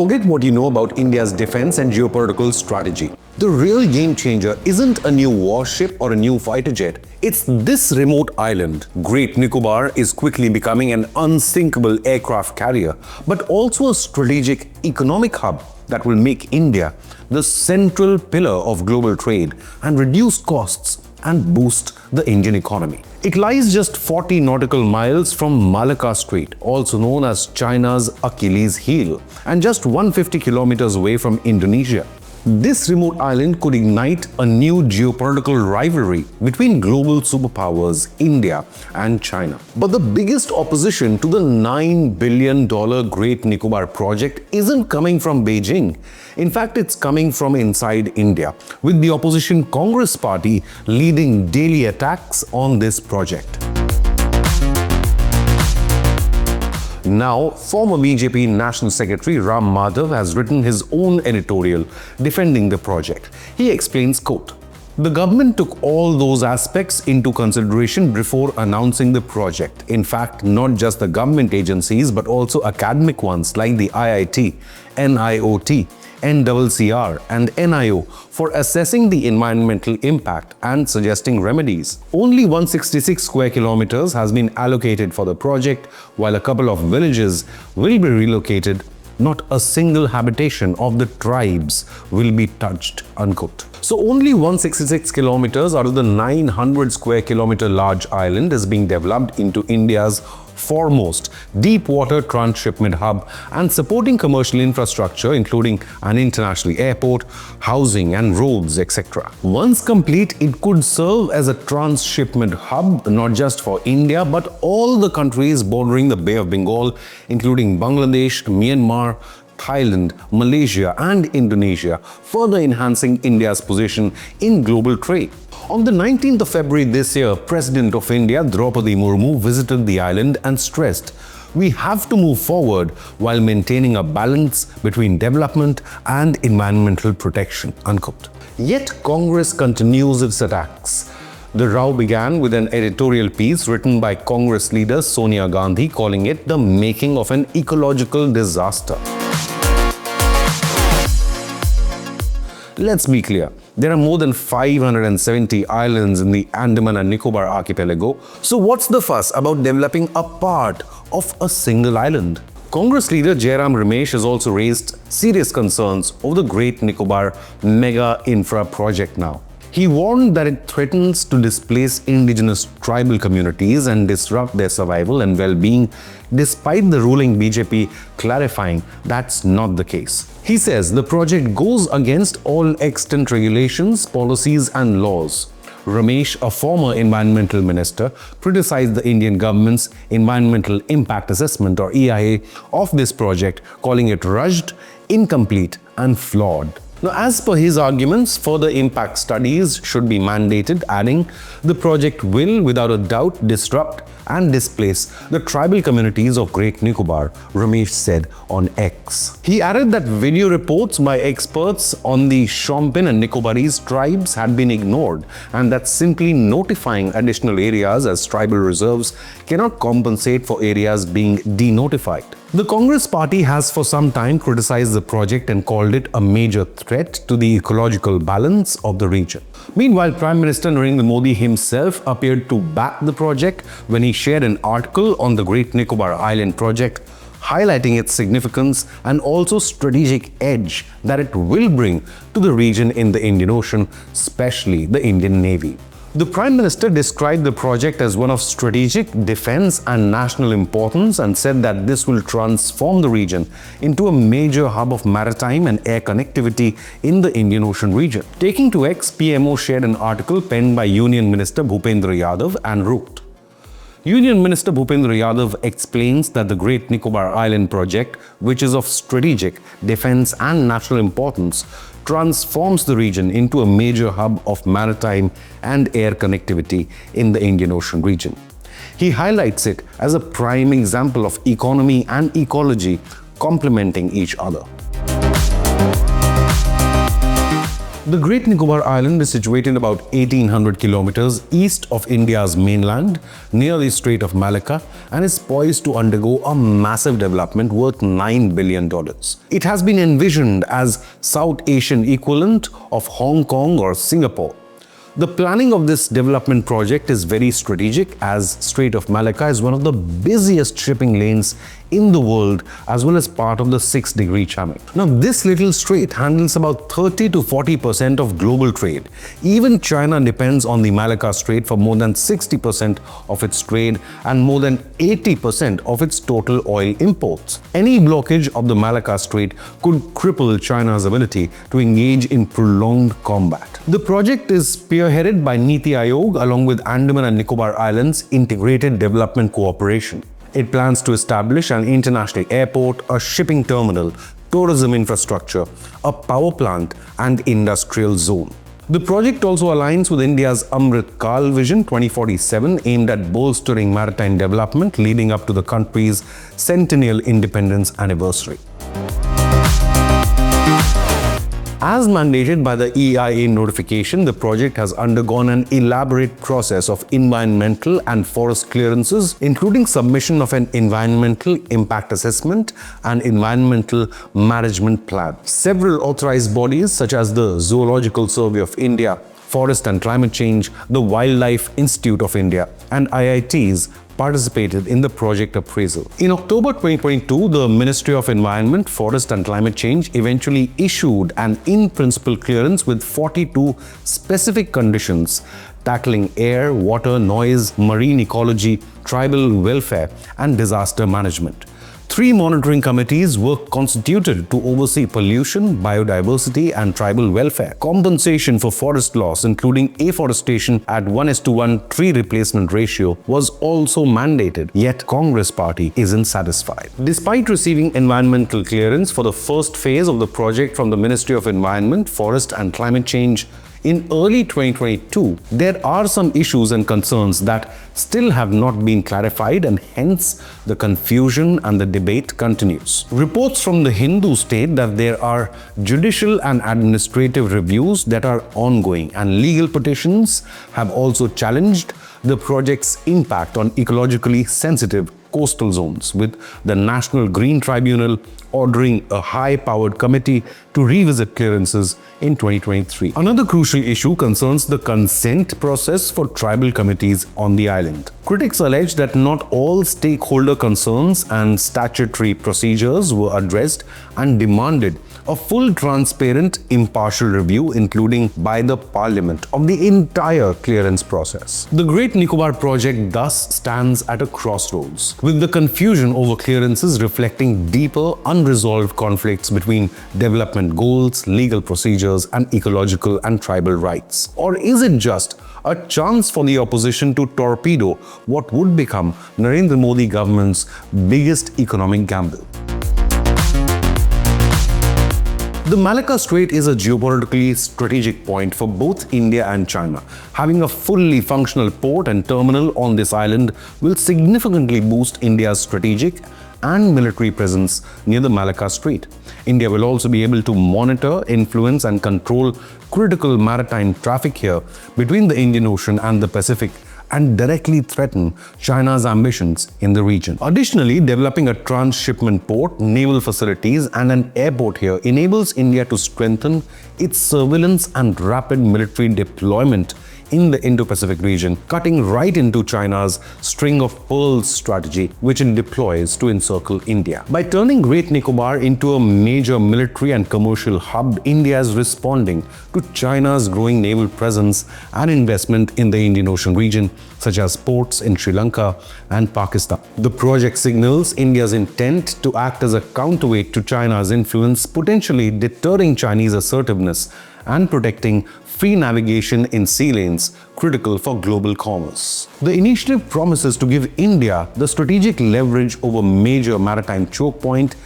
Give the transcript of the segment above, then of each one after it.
forget what you know about India's defense and geopolitical strategy. The real game changer isn't a new warship or a new fighter jet. It's this remote island. Great Nicobar is quickly becoming an unsinkable aircraft carrier, but also a strategic economic hub that will make India the central pillar of global trade and reduce costs and boost the Indian economy. It lies just 40 nautical miles from Malacca Strait, also known as China's Achilles heel, and just 150 kilometers away from Indonesia. This remote island could ignite a new geopolitical rivalry between global superpowers India and China. But the biggest opposition to the $9 billion Great Nicobar project isn't coming from Beijing. In fact, it's coming from inside India, with the opposition Congress party leading daily attacks on this project. Now, former BJP National Secretary Ram Madhav has written his own editorial defending the project. He explains, quote, "The government took all those aspects into consideration before announcing the project. In fact, not just the government agencies but also academic ones like the IIT, NIOT, NCCR and NIO for assessing the environmental impact and suggesting remedies. Only 166 square kilometers has been allocated for the project, while a couple of villages will be relocated. Not a single habitation of the tribes will be touched," unquote. So only 166 kilometers out of the 900 square kilometer large island is being developed into India's foremost deep water transshipment hub and supporting commercial infrastructure including an international airport, housing and roads, etc. Once complete, it could serve as a transshipment hub not just for India but all the countries bordering the Bay of Bengal, including Bangladesh, Myanmar, Thailand, Malaysia and Indonesia, further enhancing India's position in global trade. On the 19th of February this year, President of India Draupadi Murmu visited the island and stressed, "We have to move forward while maintaining a balance between development and environmental protection," unquote. Yet Congress continues its attacks. The row began with an editorial piece written by Congress leader Sonia Gandhi calling it the making of an ecological disaster. Let's be clear, there are more than 570 islands in the Andaman and Nicobar archipelago. So what's the fuss about developing a part of a single island? Congress leader Jairam Ramesh has also raised serious concerns over the Great Nicobar mega infra project now. He warned that it threatens to displace indigenous tribal communities and disrupt their survival and well-being, despite the ruling BJP clarifying that's not the case. He says the project goes against all extant regulations, policies and laws. Ramesh, a former environmental minister, criticized the Indian government's Environmental Impact Assessment or EIA of this project, calling it rushed, incomplete and flawed. Now, as per his arguments, further impact studies should be mandated, adding, "The project will, without a doubt, disrupt and displace the tribal communities of Great Nicobar," Ramesh said on X. He added that video reports by experts on the Shompen and Nicobarese tribes had been ignored and that simply notifying additional areas as tribal reserves cannot compensate for areas being denotified. The Congress party has for some time criticized the project and called it a major threat to the ecological balance of the region. Meanwhile, Prime Minister Narendra Modi himself appeared to back the project when he shared an article on the Great Nicobar Island project, highlighting its significance and also strategic edge that it will bring to the region in the Indian Ocean, especially the Indian Navy. The Prime Minister described the project as one of strategic, defense and national importance and said that this will transform the region into a major hub of maritime and air connectivity in the Indian Ocean region. Taking to X, PMO shared an article penned by Union Minister Bhupendra Yadav and wrote, Union Minister Bhupendra Yadav explains that the Great Nicobar Island project, which is of strategic, defense and national importance, transforms the region into a major hub of maritime and air connectivity in the Indian Ocean region. He highlights it as a prime example of economy and ecology complementing each other. The Great Nicobar Island is situated about 1800 kilometers east of India's mainland, near the Strait of Malacca, and is poised to undergo a massive development worth $9 billion. It has been envisioned as South Asian equivalent of Hong Kong or Singapore. The planning of this development project is very strategic, as Strait of Malacca is one of the busiest shipping lanes in the world, as well as part of the 6-degree channel. Now, this little strait handles about 30 to 40% of global trade. Even China depends on the Malacca Strait for more than 60% of its trade and more than 80% of its total oil imports. Any blockage of the Malacca Strait could cripple China's ability to engage in prolonged combat. The project is spearheaded by Niti Aayog along with Andaman and Nicobar Islands Integrated Development Cooperation. It plans to establish an international airport, a shipping terminal, tourism infrastructure, a power plant, and industrial zone. The project also aligns with India's Amrit Kal Vision 2047, aimed at bolstering maritime development leading up to the country's centennial independence anniversary. As mandated by the EIA notification, the project has undergone an elaborate process of environmental and forest clearances, including submission of an environmental impact assessment and environmental management plan. Several authorized bodies such as the Zoological Survey of India, Forest and Climate Change, the Wildlife Institute of India, and IITs participated in the project appraisal. In October 2022, the Ministry of Environment, Forest and Climate Change eventually issued an in-principle clearance with 42 specific conditions tackling air, water, noise, marine ecology, tribal welfare, and disaster management. 3 monitoring committees were constituted to oversee pollution, biodiversity, and tribal welfare. Compensation for forest loss, including afforestation at 1:1 tree replacement ratio, was also mandated, yet Congress party isn't satisfied. Despite receiving environmental clearance for the first phase of the project from the Ministry of Environment, Forest and Climate Change, in early 2022, there are some issues and concerns that still have not been clarified, and hence the confusion and the debate continues. Reports from the Hindu state that there are judicial and administrative reviews that are ongoing, and legal petitions have also challenged the project's impact on ecologically sensitive coastal zones, with the National Green Tribunal ordering a high-powered committee to revisit clearances in 2023. Another crucial issue concerns the consent process for tribal committees on the island. Critics allege that not all stakeholder concerns and statutory procedures were addressed and demanded a full, transparent, impartial review, including by the Parliament, of the entire clearance process. The Great Nicobar project thus stands at a crossroads, with the confusion over clearances reflecting deeper, unresolved conflicts between development goals, legal procedures, and ecological and tribal rights. Or is it just a chance for the opposition to torpedo what would become Narendra Modi government's biggest economic gamble? The Malacca Strait is a geopolitically strategic point for both India and China. Having a fully functional port and terminal on this island will significantly boost India's strategic and military presence near the Malacca Strait. India will also be able to monitor, influence, and control critical maritime traffic here between the Indian Ocean and the Pacific, and directly threaten China's ambitions in the region. Additionally, developing a transshipment port, naval facilities, and an airport here enables India to strengthen its surveillance and rapid military deployment in the Indo-Pacific region, cutting right into China's string of pearls strategy, which it deploys to encircle India. By turning Great Nicobar into a major military and commercial hub, India is responding to China's growing naval presence and investment in the Indian Ocean region, such as ports in Sri Lanka and Pakistan. The project signals India's intent to act as a counterweight to China's influence, potentially deterring Chinese assertiveness and protecting free navigation in sea lanes critical for global commerce. The initiative promises to give India the strategic leverage over major maritime choke point,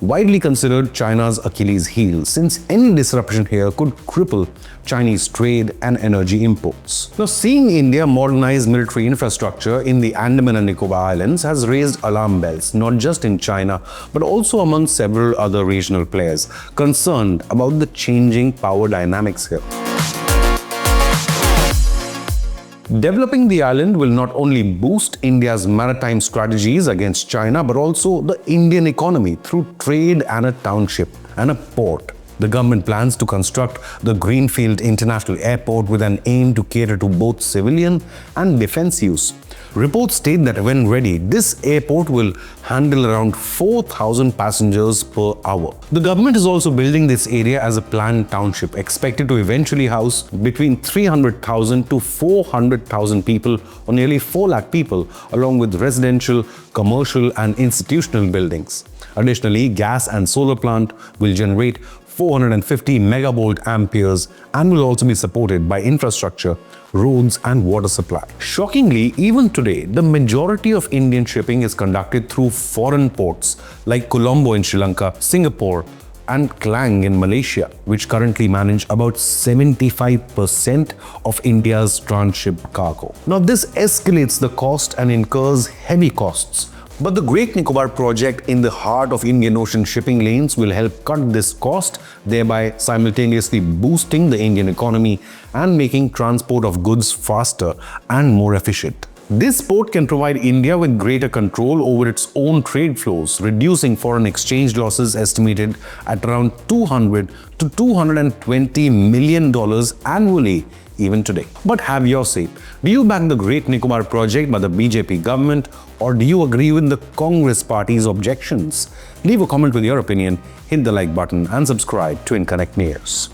widely considered China's Achilles heel, since any disruption here could cripple Chinese trade and energy imports. Now, seeing India modernize military infrastructure in the Andaman and Nicobar Islands has raised alarm bells, not just in China, but also among several other regional players concerned about the changing power dynamics here. Developing the island will not only boost India's maritime strategies against China, but also the Indian economy through trade and a township and a port. The government plans to construct the Greenfield International Airport with an aim to cater to both civilian and defense use. Reports state that when ready, this airport will handle around 4,000 passengers per hour. The government is also building this area as a planned township, expected to eventually house between 300,000 to 400,000 people, or nearly 4 lakh people, along with residential, commercial and institutional buildings. Additionally, gas and solar plant will generate 450 megavolt amperes and will also be supported by infrastructure, roads and water supply. Shockingly, even today, the majority of Indian shipping is conducted through foreign ports like Colombo in Sri Lanka, Singapore and Klang in Malaysia, which currently manage about 75% of India's transshipped cargo. Now, this escalates the cost and incurs heavy costs. But the Great Nicobar project in the heart of Indian Ocean shipping lanes will help cut this cost, thereby simultaneously boosting the Indian economy and making transport of goods faster and more efficient. This port can provide India with greater control over its own trade flows, reducing foreign exchange losses estimated at around $200 to $220 million annually even today. But have your say. Do you back the Great Nicobar project by the BJP government, or do you agree with the Congress party's objections? Leave a comment with your opinion, hit the like button and subscribe to Inconnect News.